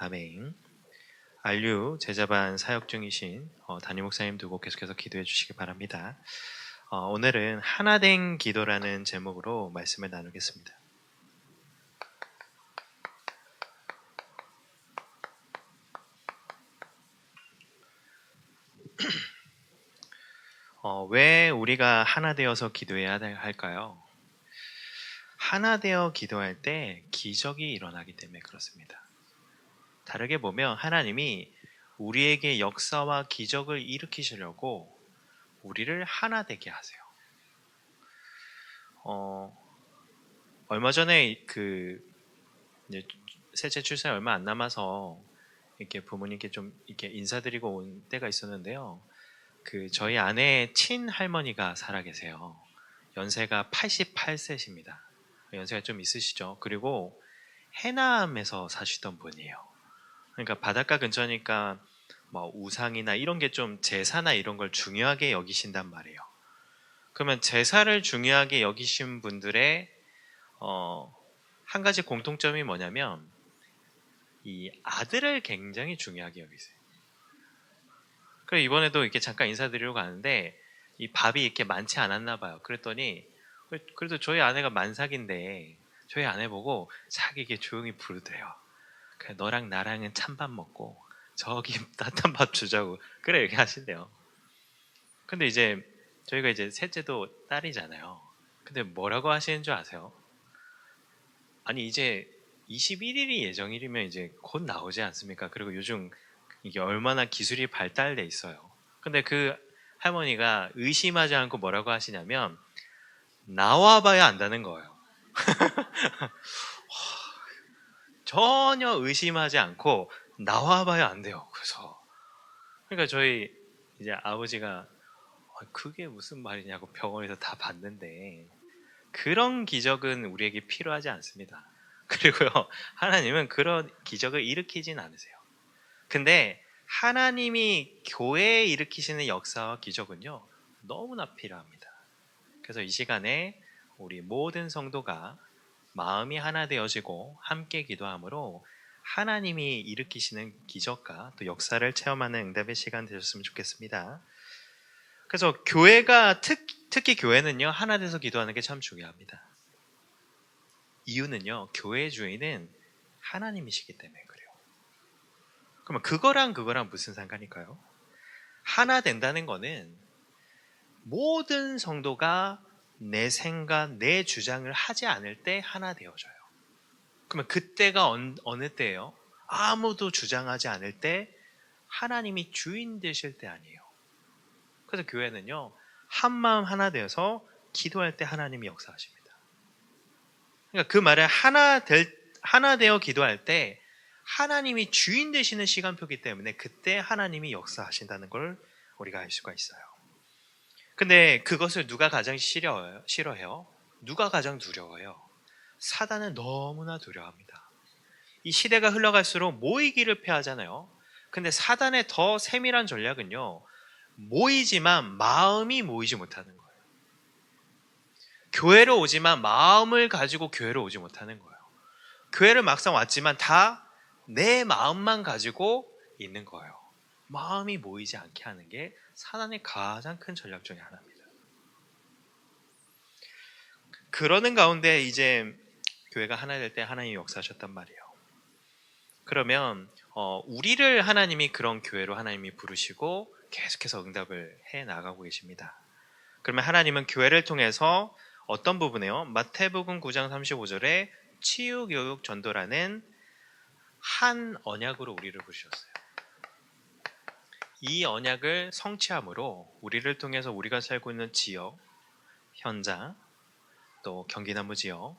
아멘. 안류 제자반 사역 중이신 담임 목사님 두고 계속해서 기도해 주시기 바랍니다. 오늘은 하나된 기도라는 제목으로 말씀을 나누겠습니다. 왜 우리가 하나 되어서 기도해야 할까요? 하나 되어 기도할 때 기적이 일어나기 때문에 그렇습니다. 다르게 보면 하나님이 우리에게 역사와 기적을 일으키시려고 우리를 하나 되게 하세요. 얼마 전에 이제 셋째 출산이 얼마 안 남아서 이렇게 부모님께 좀 이렇게 인사드리고 온 때가 있었는데요. 저희 아내의 친할머니가 살아계세요. 연세가 88세십니다. 연세가 좀 있으시죠. 그리고 해남에서 사시던 분이에요. 그러니까 바닷가 근처니까 뭐 우상이나 이런 게 좀 제사나 이런 걸 중요하게 여기신단 말이에요. 그러면 제사를 중요하게 여기신 분들의 한 가지 공통점이 뭐냐면 이 아들을 굉장히 중요하게 여기세요. 그래서 이번에도 이렇게 잠깐 인사드리러 가는데 이 밥이 이렇게 많지 않았나 봐요. 그랬더니 그래도 저희 아내가 만삭인데 저희 아내 보고 자기에게 조용히 부르대요. 그래, 너랑 나랑은 찬밥 먹고 저기 따뜻한 밥 주자고 그래 이렇게 하신대요. 근데 이제 저희가 이제 셋째도 딸이잖아요. 근데 뭐라고 하시는 줄 아세요? 아니 이제 21일이 예정일이면 이제 곧 나오지 않습니까? 그리고 요즘 이게 얼마나 기술이 발달돼 있어요. 근데 그 할머니가 의심하지 않고 뭐라고 하시냐면 나와봐야 안다는 거예요. 전혀 의심하지 않고 나와봐야 안 돼요. 그래서 그러니까 저희 이제 아버지가 그게 무슨 말이냐고 병원에서 다 봤는데 그런 기적은 우리에게 필요하지 않습니다. 그리고요 하나님은 그런 기적을 일으키진 않으세요. 근데 하나님이 교회에 일으키시는 역사와 기적은요 너무나 필요합니다. 그래서 이 시간에 우리 모든 성도가 마음이 하나 되어지고 함께 기도함으로 하나님이 일으키시는 기적과 또 역사를 체험하는 응답의 시간 되셨으면 좋겠습니다. 그래서 교회가 특히 교회는요 하나 돼서 기도하는 게 참 중요합니다. 이유는요 교회의 주인은 하나님이시기 때문에 그래요. 그러면 그거랑 무슨 상관일까요? 하나 된다는 거는 모든 성도가 내 생각, 내 주장을 하지 않을 때 하나 되어져요. 그러면 그때가 어느 때예요? 아무도 주장하지 않을 때 하나님이 주인 되실 때 아니에요. 그래서 교회는요 한마음 하나 되어서 기도할 때 하나님이 역사하십니다. 그러니까 그 말은 하나 되어 기도할 때 하나님이 주인 되시는 시간표이기 때문에 그때 하나님이 역사하신다는 걸 우리가 알 수가 있어요. 근데 그것을 누가 가장 싫어해요? 누가 가장 두려워해요? 사단은 너무나 두려워합니다. 이 시대가 흘러갈수록 모이기를 패하잖아요. 근데 사단의 더 세밀한 전략은요 모이지만 마음이 모이지 못하는 거예요. 교회로 오지만 마음을 가지고 교회로 오지 못하는 거예요. 교회를 막상 왔지만 다 내 마음만 가지고 있는 거예요. 마음이 모이지 않게 하는 게 사단의 가장 큰 전략 중에 하나입니다. 그러는 가운데 이제 교회가 하나 될 때 하나님이 역사하셨단 말이에요. 그러면 우리를 하나님이 그런 교회로 하나님이 부르시고 계속해서 응답을 해 나가고 계십니다. 그러면 하나님은 교회를 통해서 어떤 부분에요? 마태복음 9장 35절에 치유교육 전도라는 한 언약으로 우리를 부르셨어요. 이 언약을 성취함으로 우리를 통해서 우리가 살고 있는 지역, 현장, 또 경기남부 지역,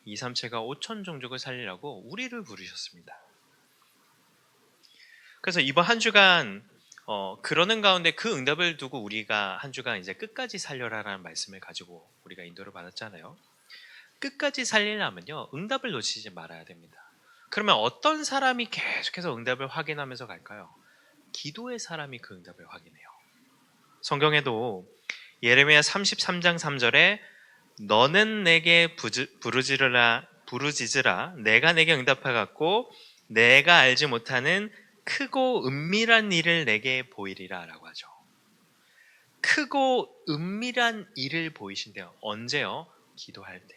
2, 3체가 5천 종족을 살리라고 우리를 부르셨습니다. 그래서 이번 한 주간 그러는 가운데 그 응답을 두고 우리가 한 주간 이제 끝까지 살려라라는 말씀을 가지고 우리가 인도를 받았잖아요. 끝까지 살리려면요 응답을 놓치지 말아야 됩니다. 그러면 어떤 사람이 계속해서 응답을 확인하면서 갈까요? 기도의 사람이 그 응답을 확인해요. 성경에도 예레미야 33장 3절에 너는 내게 부르짖으라 내가 내게 응답하겠고 내가 알지 못하는 크고 은밀한 일을 내게 보이리라 라고 하죠. 크고 은밀한 일을 보이신대요. 언제요? 기도할 때.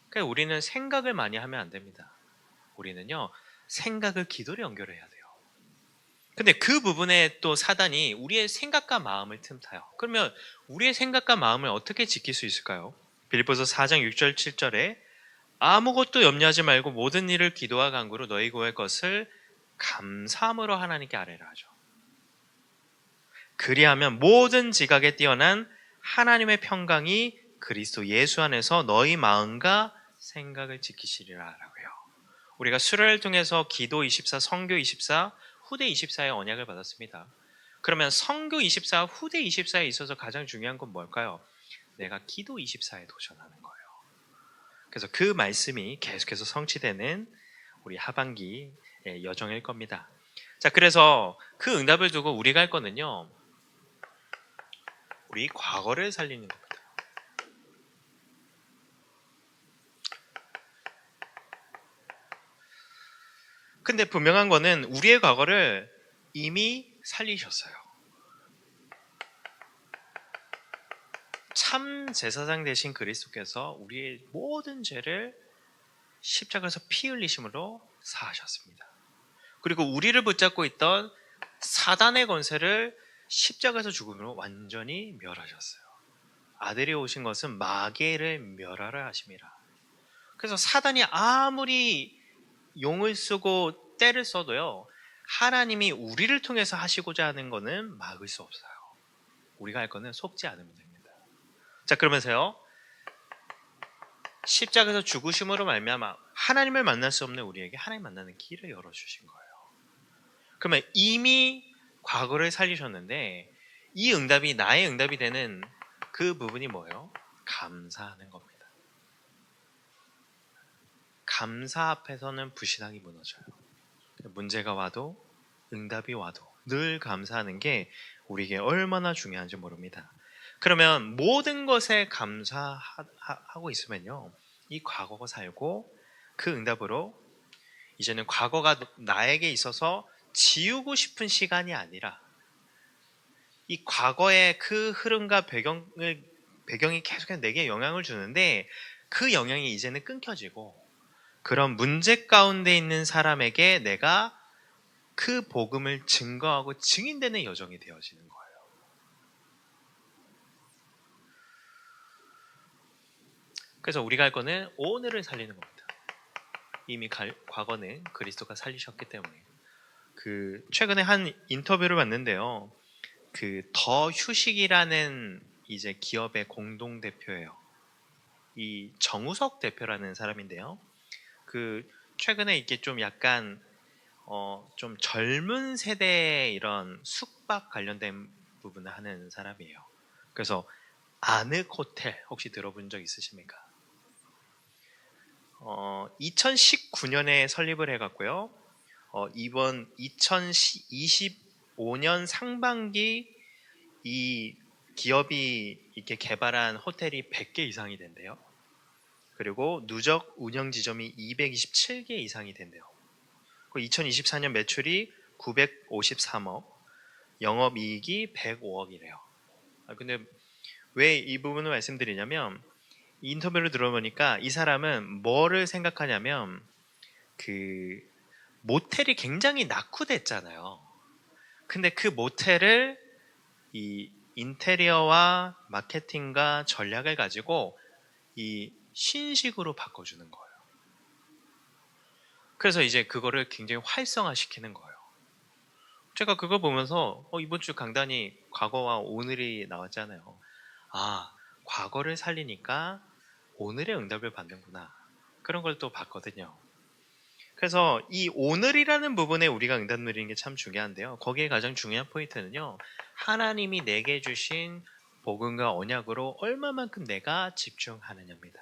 그러니까 우리는 생각을 많이 하면 안 됩니다. 우리는요, 생각을 기도로 연결해야 돼요. 근데 그 부분에 또 사단이 우리의 생각과 마음을 틈타요. 그러면 우리의 생각과 마음을 어떻게 지킬 수 있을까요? 빌립보서 4장 6절 7절에 아무것도 염려하지 말고 모든 일을 기도와 간구로 너희 구할 것을 감사함으로 하나님께 아뢰라 하죠. 그리하면 모든 지각에 뛰어난 하나님의 평강이 그리스도 예수 안에서 너희 마음과 생각을 지키시리라 라고요. 우리가 수련을 통해서 기도 24, 선교 24, 후대 24의 언약을 받았습니다. 그러면 선교 24, 후대 24에 있어서 가장 중요한 건 뭘까요? 내가 기도 24에 도전하는 거예요. 그래서 그 말씀이 계속해서 성취되는 우리 하반기의 여정일 겁니다. 자, 그래서 그 응답을 두고 우리가 할 거는요, 우리 과거를 살리는 겁니다. 근데 분명한 거는 우리의 과거를 이미 살리셨어요. 참 제사장 되신 그리스도께서 우리의 모든 죄를 십자가에서 피 흘리심으로 사하셨습니다. 그리고 우리를 붙잡고 있던 사단의 권세를 십자가에서 죽음으로 완전히 멸하셨어요. 아들이 오신 것은 마귀를 멸하라 하심이라. 그래서 사단이 아무리 용을 쓰고 때를 써도요, 하나님이 우리를 통해서 하시고자 하는 것은 막을 수 없어요. 우리가 할 거는 속지 않으면 됩니다. 자, 그러면서요, 십자가에서 죽으심으로 말미암아 하나님을 만날 수 없는 우리에게 하나님 만나는 길을 열어주신 거예요. 그러면 이미 과거를 살리셨는데 이 응답이 나의 응답이 되는 그 부분이 뭐예요? 감사하는 겁니다. 감사 앞에서는 불신앙이 무너져요. 문제가 와도 응답이 와도 늘 감사하는 게 우리에게 얼마나 중요한지 모릅니다. 그러면 모든 것에 감사하고 있으면요, 이 과거가 살고 그 응답으로 이제는 과거가 나에게 있어서 지우고 싶은 시간이 아니라 이 과거의 그 흐름과 배경이 계속해서 내게 영향을 주는데 그 영향이 이제는 끊겨지고 그런 문제 가운데 있는 사람에게 내가 그 복음을 증거하고 증인되는 여정이 되어지는 거예요. 그래서 우리가 할 거는 오늘을 살리는 겁니다. 이미 과거는 그리스도가 살리셨기 때문에. 최근에 한 인터뷰를 봤는데요. 더 휴식이라는 이제 기업의 공동 대표예요. 이 정우석 대표라는 사람인데요. 최근에 이게 좀 약간 좀 젊은 세대의 이런 숙박 관련된 부분을 하는 사람이에요. 그래서 아늑 호텔 혹시 들어본 적 있으십니까? 2019년에 설립을 해갔고요. 이번 2025년 상반기 이 기업이 이렇게 개발한 호텔이 100개 이상이 된대요. 그리고 누적 운영 지점이 227개 이상이 된대요. 2024년 매출이 953억, 영업이익이 105억이래요. 근데 왜 이 부분을 말씀드리냐면 이 인터뷰를 들어보니까 이 사람은 뭐를 생각하냐면 모텔이 굉장히 낙후됐잖아요. 근데 그 모텔을 이 인테리어와 마케팅과 전략을 가지고 이 신식으로 바꿔주는 거예요. 그래서 이제 그거를 굉장히 활성화시키는 거예요. 제가 그거 보면서 이번 주 강단이 과거와 오늘이 나왔잖아요. 과거를 살리니까 오늘의 응답을 받는구나. 그런 걸 또 봤거든요. 그래서 이 오늘이라는 부분에 우리가 응답 누리는 게 참 중요한데요. 거기에 가장 중요한 포인트는요, 하나님이 내게 주신 복음과 언약으로 얼마만큼 내가 집중하느냐입니다.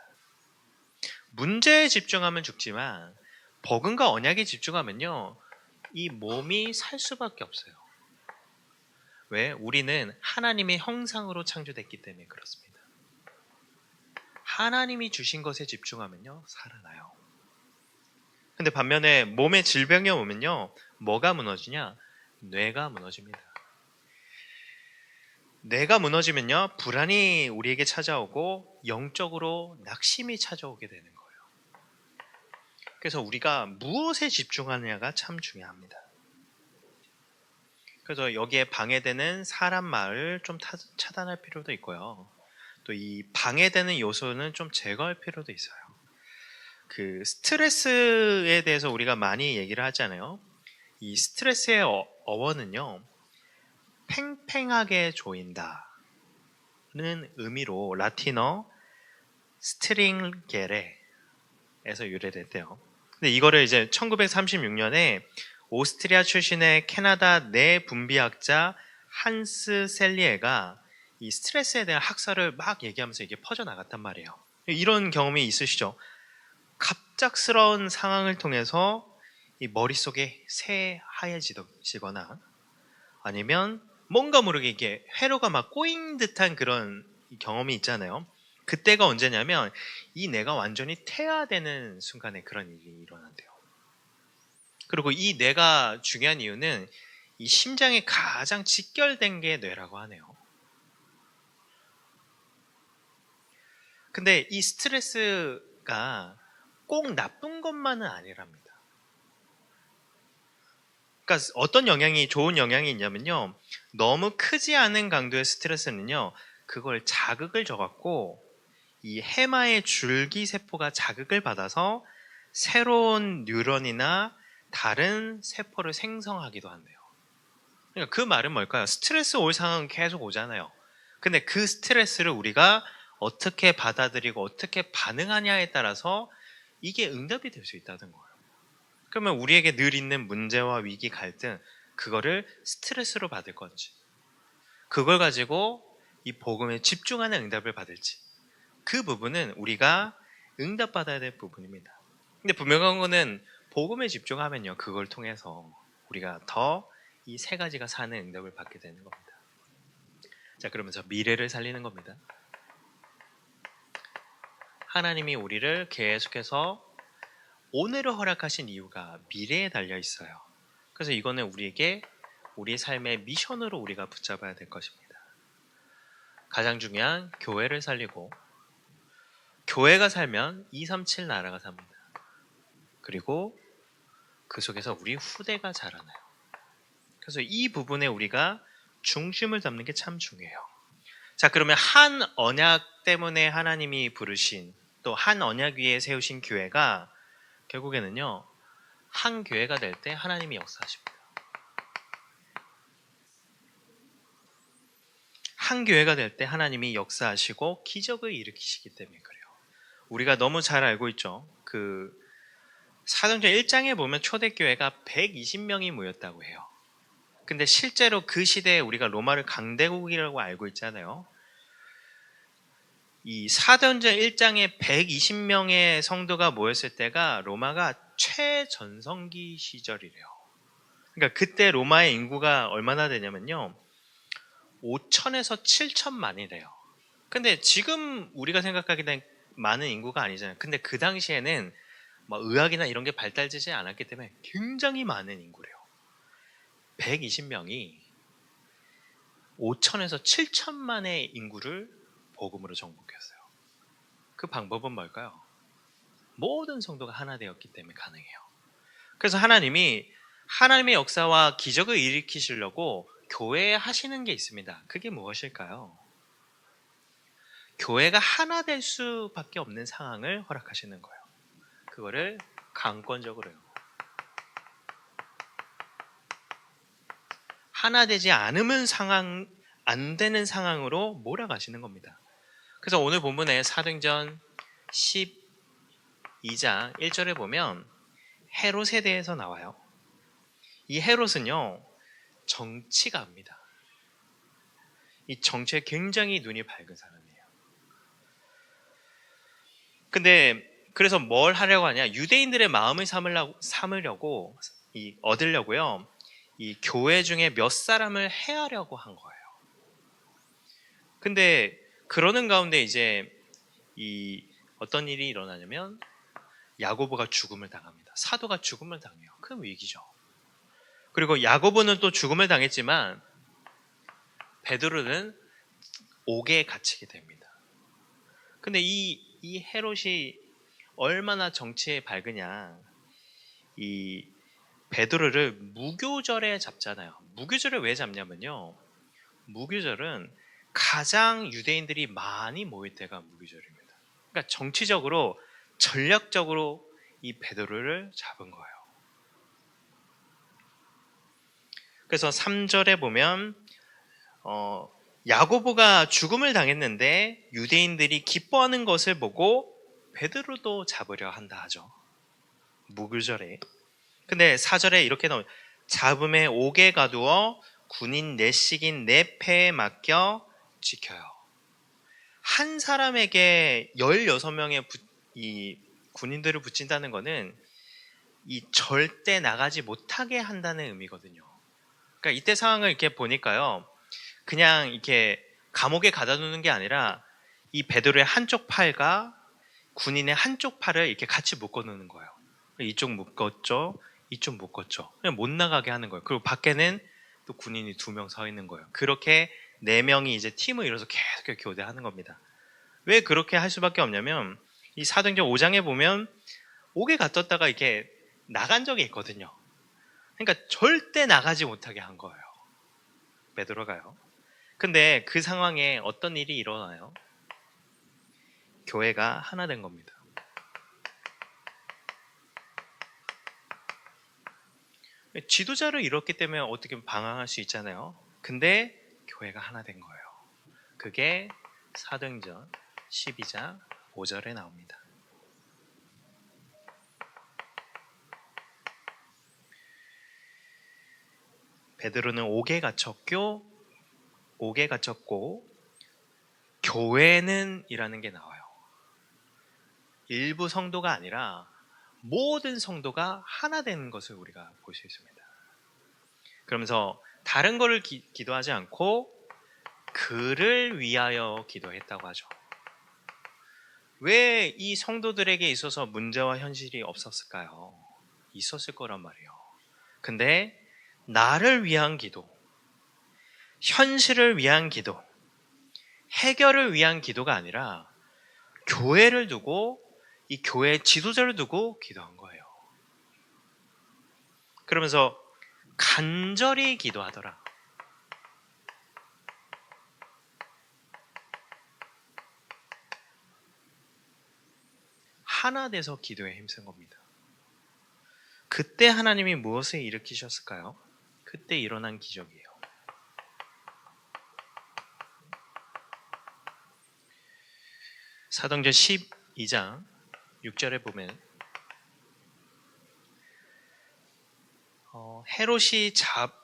문제에 집중하면 죽지만 복음과 언약에 집중하면요, 이 몸이 살 수밖에 없어요. 왜? 우리는 하나님의 형상으로 창조됐기 때문에 그렇습니다. 하나님이 주신 것에 집중하면요, 살아나요. 근데 반면에 몸에 질병이 오면요, 뭐가 무너지냐? 뇌가 무너집니다. 뇌가 무너지면요, 불안이 우리에게 찾아오고 영적으로 낙심이 찾아오게 되는 거예요. 그래서 우리가 무엇에 집중하느냐가 참 중요합니다. 그래서 여기에 방해되는 사람 말을 좀 차단할 필요도 있고요. 또 이 방해되는 요소는 좀 제거할 필요도 있어요. 그 스트레스에 대해서 우리가 많이 얘기를 하잖아요. 이 스트레스의 어원은요, 팽팽하게 조인다는 의미로 라틴어 스트링게레에서 유래됐대요. 근데 이거를 이제 1936년에 오스트리아 출신의 캐나다 뇌분비학자 한스 셀리에가 이 스트레스에 대한 학설을 막 얘기하면서 이게 퍼져나갔단 말이에요. 이런 경험이 있으시죠? 갑작스러운 상황을 통해서 이 머릿속에 새하얘지거나 아니면 뭔가 모르게 이게 회로가 막 꼬인 듯한 그런 경험이 있잖아요. 그때가 언제냐면 이 뇌가 완전히 퇴화되는 순간에 그런 일이 일어난대요. 그리고 이 뇌가 중요한 이유는 이 심장에 가장 직결된 게 뇌라고 하네요. 근데 이 스트레스가 꼭 나쁜 것만은 아니랍니다. 그러니까 어떤 영향이 좋은 영향이 있냐면요, 너무 크지 않은 강도의 스트레스는요, 그걸 자극을 줘갖고 이 해마의 줄기 세포가 자극을 받아서 새로운 뉴런이나 다른 세포를 생성하기도 한대요. 그러니까 그 말은 뭘까요? 스트레스 올 상황은 계속 오잖아요. 근데 그 스트레스를 우리가 어떻게 받아들이고 어떻게 반응하냐에 따라서 이게 응답이 될 수 있다는 거예요. 그러면 우리에게 늘 있는 문제와 위기, 갈등, 그거를 스트레스로 받을 건지, 그걸 가지고 이 복음에 집중하는 응답을 받을지, 그 부분은 우리가 응답받아야 될 부분입니다. 근데 분명한 거는 복음에 집중하면요, 그걸 통해서 우리가 더 이 세 가지가 사는 응답을 받게 되는 겁니다. 자, 그러면서 미래를 살리는 겁니다. 하나님이 우리를 계속해서 오늘을 허락하신 이유가 미래에 달려 있어요. 그래서 이거는 우리에게 우리 삶의 미션으로 우리가 붙잡아야 될 것입니다. 가장 중요한 교회를 살리고, 교회가 살면 237 나라가 삽니다. 그리고 그 속에서 우리 후대가 자라나요. 그래서 이 부분에 우리가 중심을 잡는 게 참 중요해요. 자, 그러면 한 언약 때문에 하나님이 부르신, 또 한 언약 위에 세우신 교회가 결국에는요, 한 교회가 될 때 하나님이 역사하십니다. 한 교회가 될 때 하나님이 역사하시고 기적을 일으키시기 때문에 그래요. 우리가 너무 잘 알고 있죠. 그 사도행전 1장에 보면 초대교회가 120명이 모였다고 해요. 근데 실제로 그 시대에 우리가 로마를 강대국이라고 알고 있잖아요. 이 사도행전 1장에 120명의 성도가 모였을 때가 로마가 최전성기 시절이래요. 그러니까 그때 로마의 인구가 얼마나 되냐면요, 5천에서 7천만이래요. 근데 지금 우리가 생각하기엔 많은 인구가 아니잖아요. 근데 그 당시에는 뭐 의학이나 이런 게 발달되지 않았기 때문에 굉장히 많은 인구래요. 120명이 5천에서 7천만의 인구를 복음으로 정복했어요. 그 방법은 뭘까요? 모든 성도가 하나 되었기 때문에 가능해요. 그래서 하나님이 하나님의 역사와 기적을 일으키시려고 교회에 하시는 게 있습니다. 그게 무엇일까요? 교회가 하나 될 수밖에 없는 상황을 허락하시는 거예요. 그거를 강권적으로요. 하나 되지 않으면 안 되는 상황으로 몰아가시는 겁니다. 그래서 오늘 본문에 사도행전 12장 1절에 보면 헤롯에 대해서 나와요. 이 헤롯은요, 정치가입니다. 이 정치에 굉장히 눈이 밝은 사람이에요. 근데 그래서 뭘 하려고 하냐? 유대인들의 마음을 삼으려고 얻으려고요. 이 교회 중에 몇 사람을 해하려고 한 거예요. 근데 그러는 가운데 이제 이 어떤 일이 일어나냐면 야고보가 죽음을 당합니다. 사도가 죽음을 당해요. 큰 위기죠. 그리고 야고보는 또 죽음을 당했지만 베드로는 옥에 갇히게 됩니다. 근데 이 헤롯이 얼마나 정치에 밝으냐. 이 베드로를 무교절에 잡잖아요. 무교절을 왜 잡냐면요. 무교절은 가장 유대인들이 많이 모일 때가 무교절입니다. 그러니까 정치적으로 전략적으로 이 베드로를 잡은 거예요. 그래서 3절에 보면 야고보가 죽음을 당했는데 유대인들이 기뻐하는 것을 보고 베드로도 잡으려 한다 하죠. 무교절에. 근데 4절에 이렇게 나오죠. 잡음에 옥에 가두어 군인 내식인 네 패에 맡겨 지켜요. 한 사람에게 16명의 이 군인들을 붙인다는 것은 이 절대 나가지 못하게 한다는 의미거든요. 그러니까 이때 상황을 이렇게 보니까요. 그냥 이렇게 감옥에 가다 두는 게 아니라 이 베드로의 한쪽 팔과 군인의 한쪽 팔을 이렇게 같이 묶어 놓는 거예요. 이쪽 묶었죠. 이쪽 묶었죠. 그냥 못 나가게 하는 거예요. 그리고 밖에는 또 군인이 2명 서 있는 거예요. 그렇게 4명이 이제 팀을 이뤄서 계속 교대하는 겁니다. 왜 그렇게 할 수밖에 없냐면 이 사도행전 5장에 보면 옥에 갇혔다가 이렇게 나간 적이 있거든요. 그러니까 절대 나가지 못하게 한 거예요. 베드로가요. 근데 그 상황에 어떤 일이 일어나요? 교회가 하나 된 겁니다. 지도자를 잃었기 때문에 어떻게 방황할 수 있잖아요. 근데 교회가 하나 된 거예요. 그게 사도행전 12장 5절에 나옵니다. 베드로는 옥에 갇혔고 교회는 이라는 게 나와요. 일부 성도가 아니라 모든 성도가 하나 되는 것을 우리가 볼 수 있습니다. 그러면서 다른 거를 기도하지 않고 그를 위하여 기도했다고 하죠. 왜 이 성도들에게 있어서 문제와 현실이 없었을까요? 있었을 거란 말이에요. 근데 나를 위한 기도, 현실을 위한 기도, 해결을 위한 기도가 아니라 교회를 두고 이 교회 지도자를 두고 기도한 거예요. 그러면서 간절히 기도하더라. 하나 돼서 기도에 힘쓴 겁니다. 그때 하나님이 무엇을 일으키셨을까요? 그때 일어난 기적이에요. 사도행전 12장 6절에 보면 헤롯이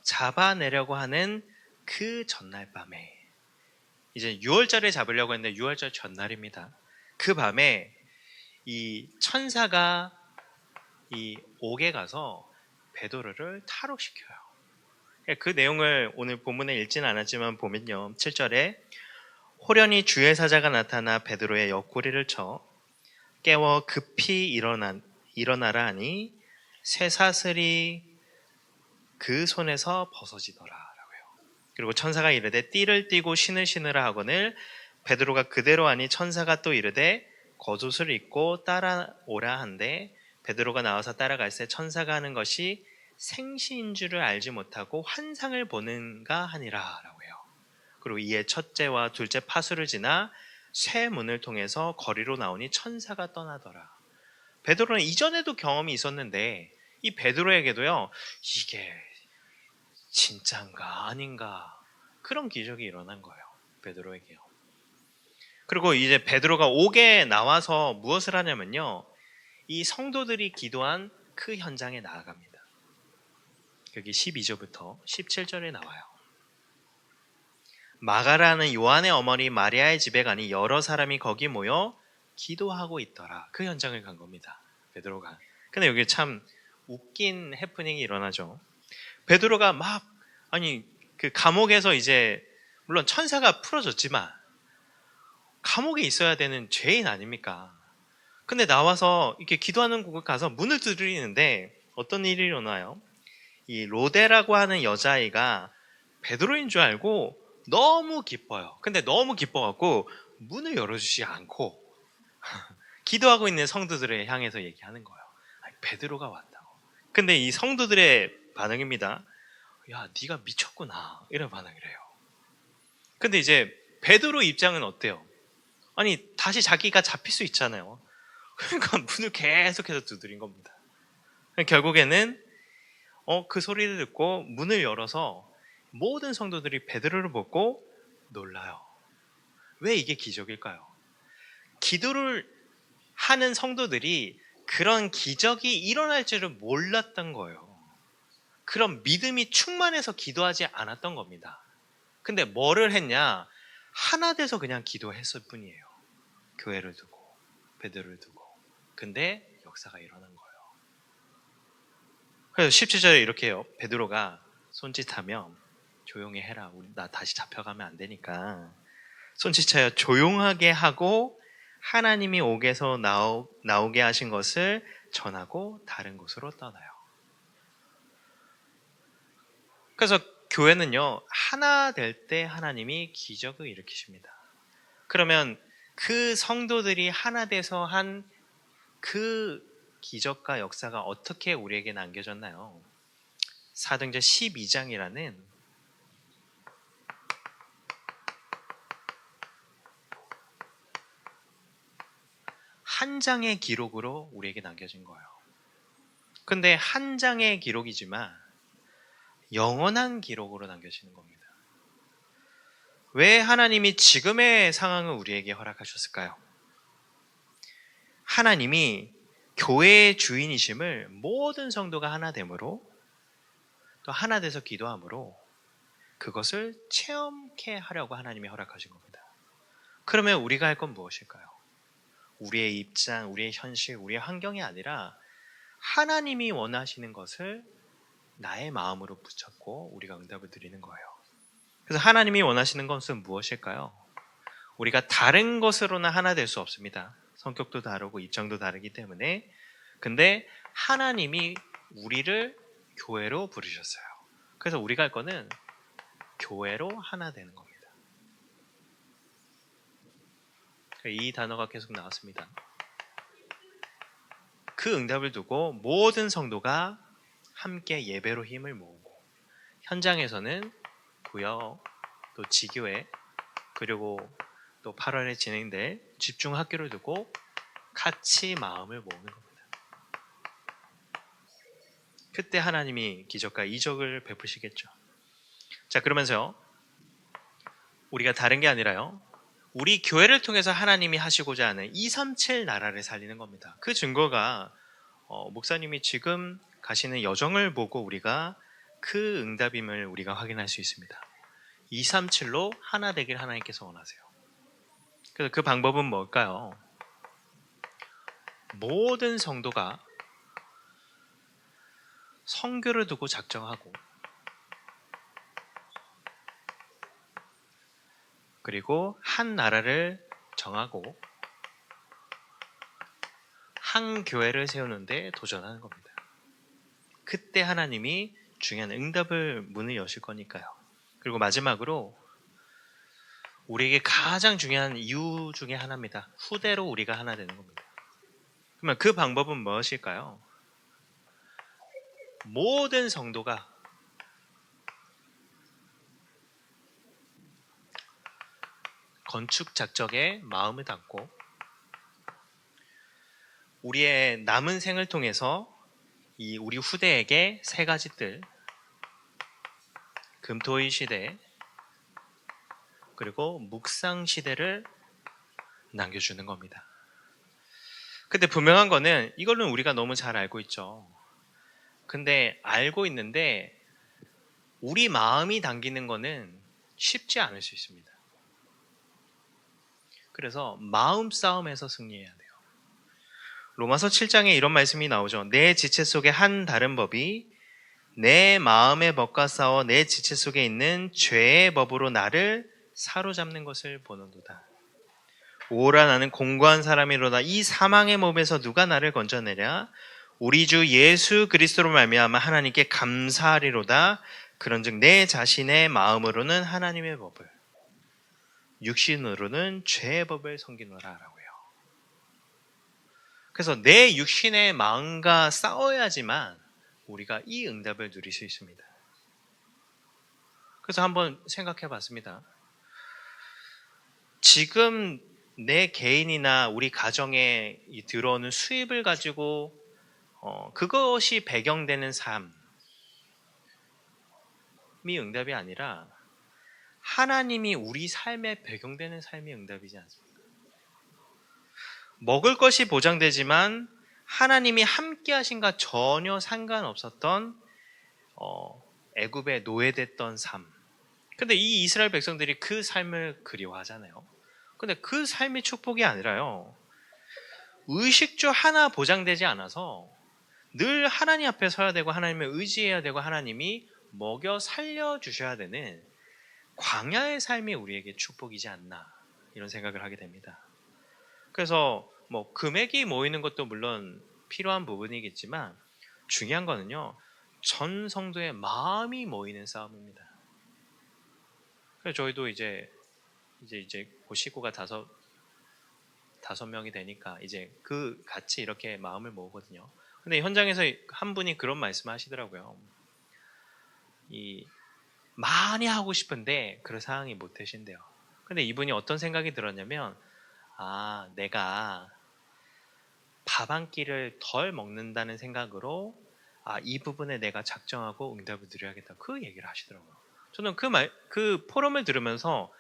잡아내려고 하는 그 전날 밤에 이제 6월절에 잡으려고 했는데 6월절 전날입니다. 그 밤에 이 천사가 이 옥에 가서 베드로를 탈옥시켜요. 그 내용을 오늘 본문에 읽지는 않았지만 보면요. 7절에 호련히 주의 사자가 나타나 베드로의 옆구리를 쳐 깨워 급히 일어나라 하니 쇠사슬이 그 손에서 벗어지더라 라고요. 그리고 천사가 이르되 띠를 띠고 신을 신으라 하거늘 베드로가 그대로 하니 천사가 또 이르되 겉옷을 입고 따라오라 한데 베드로가 나와서 따라갈새 천사가 하는 것이 생시인 줄을 알지 못하고 환상을 보는가 하니라 라고 해요. 그리고 이에 첫째와 둘째 파수를 지나 쇠 문을 통해서 거리로 나오니 천사가 떠나더라. 베드로는 이전에도 경험이 있었는데 이 베드로에게도요, 이게 진짠가 아닌가 그런 기적이 일어난 거예요. 베드로에게요. 그리고 이제 베드로가 옥에 나와서 무엇을 하냐면요, 이 성도들이 기도한 그 현장에 나아갑니다. 여기 12절부터 17절에 나와요. 마가라는 요한의 어머니 마리아의 집에 가니 여러 사람이 거기 모여 기도하고 있더라. 그 현장을 간 겁니다. 베드로가. 근데 여기 참 웃긴 해프닝이 일어나죠. 베드로가 그 감옥에서 이제 물론 천사가 풀어줬지만 감옥에 있어야 되는 죄인 아닙니까? 근데 나와서 이렇게 기도하는 곳에 가서 문을 두드리는데 어떤 일이 일어나요? 이 로데라고 하는 여자아이가 베드로인 줄 알고 너무 기뻐요. 근데 너무 기뻐갖고 문을 열어주지 않고 기도하고 있는 성도들을 향해서 얘기하는 거예요. 아니, 베드로가 왔다고. 근데 이 성도들의 반응입니다. 야, 네가 미쳤구나. 이런 반응이래요. 근데 이제 베드로 입장은 어때요? 아니, 다시 자기가 잡힐 수 있잖아요. 그러니까 문을 계속해서 두드린 겁니다. 결국에는 그 소리를 듣고 문을 열어서 모든 성도들이 베드로를 보고 놀라요. 왜 이게 기적일까요? 기도를 하는 성도들이 그런 기적이 일어날 줄을 몰랐던 거예요. 그런 믿음이 충만해서 기도하지 않았던 겁니다. 근데 뭐를 했냐? 하나 돼서 그냥 기도했을 뿐이에요. 교회를 두고 베드로를 두고. 근데 역사가 일어난 거예요. 그래서 17절에 이렇게 해요. 베드로가 손짓하며 조용히 해라. 나 다시 잡혀가면 안 되니까. 손짓하여 조용하게 하고 하나님이 옥에서 나오게 하신 것을 전하고 다른 곳으로 떠나요. 그래서 교회는요, 하나 될 때 하나님이 기적을 일으키십니다. 그러면 그 성도들이 하나 돼서 한 그 기적과 역사가 어떻게 우리에게 남겨졌나요? 사도행전 12장이라는 한 장의 기록으로 우리에게 남겨진 거예요. 근데 한 장의 기록이지만 영원한 기록으로 남겨지는 겁니다. 왜 하나님이 지금의 상황을 우리에게 허락하셨을까요? 하나님이 교회의 주인이심을 모든 성도가 하나 됨으로 또 하나 돼서 기도함으로 그것을 체험케 하려고 하나님이 허락하신 겁니다. 그러면 우리가 할 건 무엇일까요? 우리의 입장, 우리의 현실, 우리의 환경이 아니라 하나님이 원하시는 것을 나의 마음으로 붙잡고 우리가 응답을 드리는 거예요. 그래서 하나님이 원하시는 것은 무엇일까요? 우리가 다른 것으로는 하나 될 수 없습니다. 성격도 다르고 입장도 다르기 때문에. 근데 하나님이 우리를 교회로 부르셨어요. 그래서 우리가 할 거는 교회로 하나 되는 겁니다. 이 단어가 계속 나왔습니다. 그 응답을 두고 모든 성도가 함께 예배로 힘을 모으고 현장에서는 구역, 또 지교회, 그리고 또 8월에 진행될 집중학교를 두고 같이 마음을 모으는 겁니다. 그때 하나님이 기적과 이적을 베푸시겠죠. 자, 그러면서요, 우리가 다른 게 아니라요, 우리 교회를 통해서 하나님이 하시고자 하는 237 나라를 살리는 겁니다. 그 증거가 목사님이 지금 가시는 여정을 보고 우리가 그 응답임을 우리가 확인할 수 있습니다. 237로 하나 되길 하나님께서 원하세요. 그래서 그 방법은 뭘까요? 모든 성도가 성교를 두고 작정하고 그리고 한 나라를 정하고 한 교회를 세우는데 도전하는 겁니다. 그때 하나님이 중요한 응답을 문을 여실 거니까요. 그리고 마지막으로 우리에게 가장 중요한 이유 중에 하나입니다. 후대로 우리가 하나 되는 겁니다. 그러면 그 방법은 무엇일까요? 모든 성도가 건축 작정에 마음을 담고 우리의 남은 생을 통해서 우리 후대에게 세 가지 뜰, 금토일 시대, 그리고 묵상 시대를 남겨주는 겁니다. 근데 분명한 거는 이거는 우리가 너무 잘 알고 있죠. 근데 알고 있는데 우리 마음이 당기는 거는 쉽지 않을 수 있습니다. 그래서 마음 싸움에서 승리해야 돼요. 로마서 7장에 이런 말씀이 나오죠. 내 지체 속에 한 다른 법이 내 마음의 법과 싸워 내 지체 속에 있는 죄의 법으로 나를 사로잡는 것을 보는도다. 오라 나는 공고한 사람이로다. 이 사망의 몸에서 누가 나를 건져내랴? 우리 주 예수 그리스도로 말미암아 하나님께 감사하리로다. 그런즉 내 자신의 마음으로는 하나님의 법을, 육신으로는 죄의 법을 섬기노라라고요. 그래서 내 육신의 마음과 싸워야지만 우리가 이 응답을 누릴 수 있습니다. 그래서 한번 생각해 봤습니다. 지금 내 개인이나 우리 가정에 들어오는 수입을 가지고 그것이 배경되는 삶이 응답이 아니라 하나님이 우리 삶에 배경되는 삶이 응답이지 않습니까? 먹을 것이 보장되지만 하나님이 함께 하신과 전혀 상관없었던 애굽에 노예됐던 삶. 근데 이 이스라엘 백성들이 그 삶을 그리워하잖아요. 근데 그 삶이 축복이 아니라요, 의식주 하나 보장되지 않아서 늘 하나님 앞에 서야 되고 하나님을 의지해야 되고 하나님이 먹여 살려주셔야 되는 광야의 삶이 우리에게 축복이지 않나, 이런 생각을 하게 됩니다. 그래서 뭐 금액이 모이는 것도 물론 필요한 부분이겠지만 중요한 거는요, 전 성도의 마음이 모이는 싸움입니다. 그래서 저희도 이제 식구가 다섯 명이 되니까 이제 그 같이 이렇게 마음을 모으거든요. 근데 현장에서 한 분이 그런 말씀을 하시더라고요. 많이 하고 싶은데 그런 상황이 못 되신대요. 근데 이분이 어떤 생각이 들었냐면, 내가 밥 한 끼를 덜 먹는다는 생각으로 이 부분에 내가 작정하고 응답을 드려야겠다, 그 얘기를 하시더라고요. 저는 그 포럼을 들으면서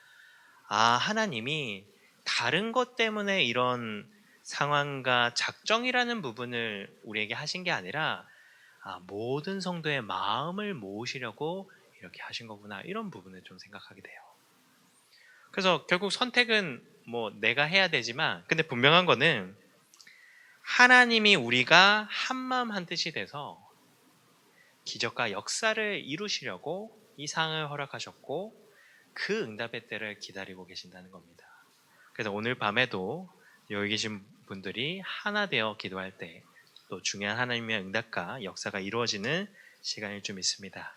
하나님이 다른 것 때문에 이런 상황과 작정이라는 부분을 우리에게 하신 게 아니라 모든 성도의 마음을 모으시려고 이렇게 하신 거구나, 이런 부분을 좀 생각하게 돼요. 그래서 결국 선택은 뭐 내가 해야 되지만, 근데 분명한 거는 하나님이 우리가 한마음 한뜻이 돼서 기적과 역사를 이루시려고 이 상황을 허락하셨고 그 응답의 때를 기다리고 계신다는 겁니다. 그래서 오늘 밤에도 여기 계신 분들이 하나 되어 기도할 때 또 중요한 하나님의 응답과 역사가 이루어지는 시간일 좀 있습니다.